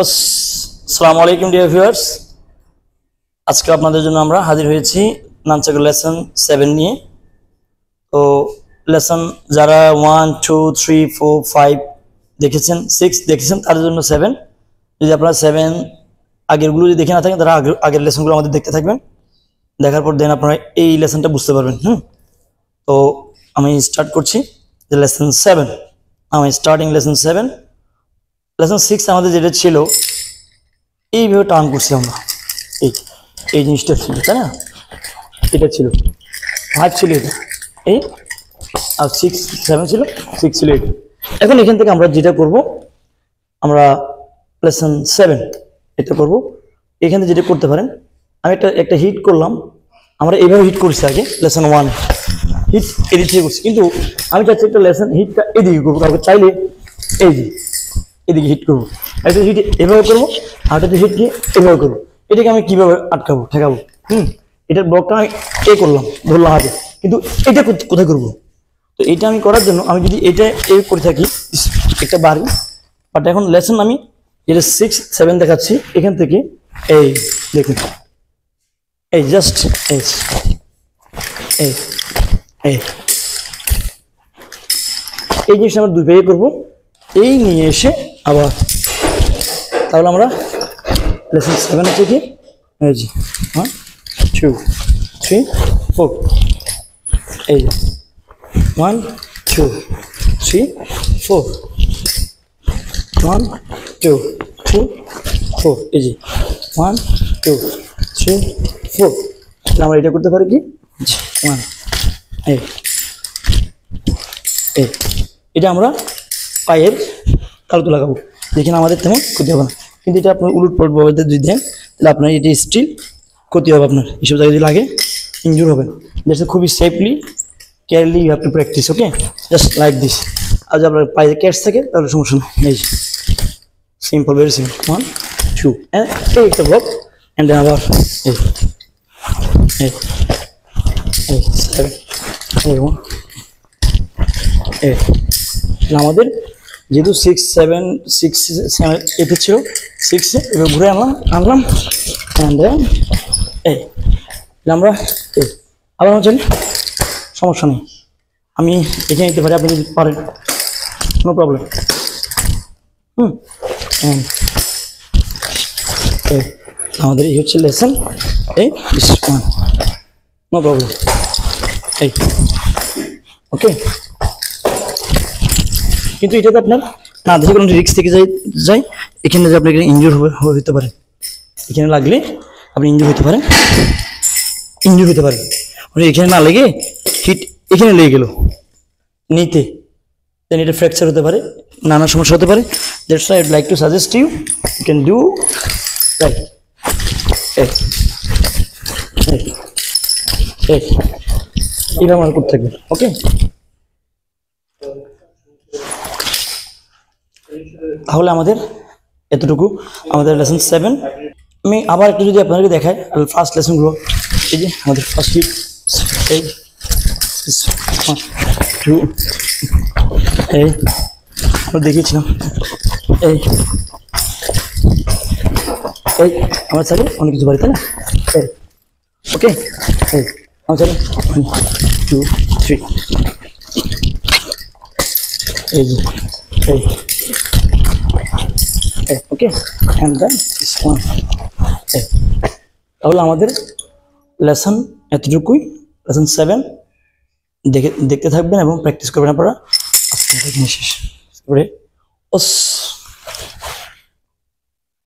আসসালামু আলাইকুম dear viewers, আজকে আপনাদের জন্য আমরা হাজির হয়েছি নানচাকু লেসন 7 নিয়ে। তো লেসন যারা 1 2 3 4 5 দেখেছেন, 6 দেখেছেন, তাদের জন্য 7। যদি আপনারা 7 আগেরগুলো যদি দেখে না থাকেন, তারা আগের লেসনগুলো আমাদের দেখতে থাকবেন। দেখার পর দেন আপনারা এই লেসনটা বুঝতে পারবেন। তো আমি স্টার্ট করছি যে লেসন 7। আমি স্টার্টিং লেসন 7। লেসন 6 আমাদের যেটা ছিল, এইভাবে টার্ন করছি আমরা, এই জিনিসটা ছিল, তাই না? এটা ছিল 5 ছিল, এটা এই, আর 6 7 ছিল, 6 ছিল এটা। এখন এখান থেকে আমরা যেটা করব, আমরা লেসন 7 এটা করব। এখান থেকে যেটা করতে পারেন, আমি একটা হিট করলাম, আমরা এইভাবে হিট করছি আগে লেসন 1 হিট এদিক থেকে করছি, কিন্তু আমি চাচ্ছি একটা লেসন হিটটা এদিকে করবো। কাউকে চাইলে এই যে এদিকে হিট করবো, একটা হিট এভাবে করবো, আর একটা হিটকে এভাবে করবো। এটাকে আমি কিভাবে আটকাবো, ঠেকাবো? এটার ব্লকটা আমি করলাম, ধরলাম হাতে, কিন্তু এটা কোথায় করবো? তো এটা আমি করার জন্য আমি যদি এটা করে থাকি একটা বাড়ি, বাট এখন লেসন আমি এটা 6 7 দেখাচ্ছি এখান থেকে। এই দেখুন, এই জাস্ট এই এই এই এই জিনিসটা আমরা দুই ভাগে করবো, এই নিয়ে এসে আবার, তাহলে আমরা লেসন 7 হচ্ছে কি, এই যে 1 2 3 4, এই 1 2 3 4, 1 2 3 4, এই যে 1 2 3 4। আমরা এটা করতে পারি কি, 1 এই এটা আমরা পায়ের তালুতে লাগাবো, যেখানে আমাদের তেমন ক্ষতি হবে না। কিন্তু এটা আপনার উলট পালট ভাবে যদি দেন, তাহলে আপনার এটা স্টিল ক্ষতি হবে, আপনার এইসব জায়গায় যদি লাগে ইনজুর হবে। দ্যাটস খুবই safely carefully you have to practice, okay, just like this. আর যদি আপনার পায়ে ক্যাচ থাকে তাহলে সমস্যা নেই, এই সিম্পল, ভেরি সিম্পল। 1 2 এই একটা ব্লক, অ্যান্ড দেন আবার এই 7 এই আমাদের যেহেতু 6 7 8 ছিল, 6 এবার ঘুরে আনলাম অ্যান্ড এই আমরা আবার আমার চলি, সমস্যা নেই, আমি এখানে নিতে পারি, আপনি যদি পারেন নো প্রবলেম। আমাদের এই হচ্ছে লেসন এই নো প্রবলেম, এই ওকে। কিন্তু এটাতে আপনার না দেখে কোনো রিস্ক থেকে যাই, এখানে যে আপনার ইনজুর হতে পারে, এখানে লাগলে আপনি ইনজুর হতে পারেন, এখানে না লেগে হিট এখানে লেগে গেল নিতে, দেন এটা ফ্র্যাকচার হতে পারে, নানা সমস্যা হতে পারে। That's why I would like to suggest you can do right. এটা আমার করতে থাকবেন, ওকে। তাহলে আমাদের এতটুকু আমাদের লেসন 7। আমি আবার একটু যদি আপনাদেরকে দেখাই ফার্স্ট লেসনগুলো, এই যে আমাদের ফার্স্ট হিট, এই 1 2 এই আমরা দেখিয়েছিলাম, এই আমার চাইলে অনেক কিছু পারি, তাই না? এই ওকে, এই আমার চাইলে 1 2 3 এই যে এই ওকে, অ্যান্ড দেন দিস ওয়ান। তাহলে আমাদের লেসন এতটুকুই, লেসন 7 দেখতে থাকবেন এবং প্র্যাকটিস করবেন আপনারা। আজকে শেষ করে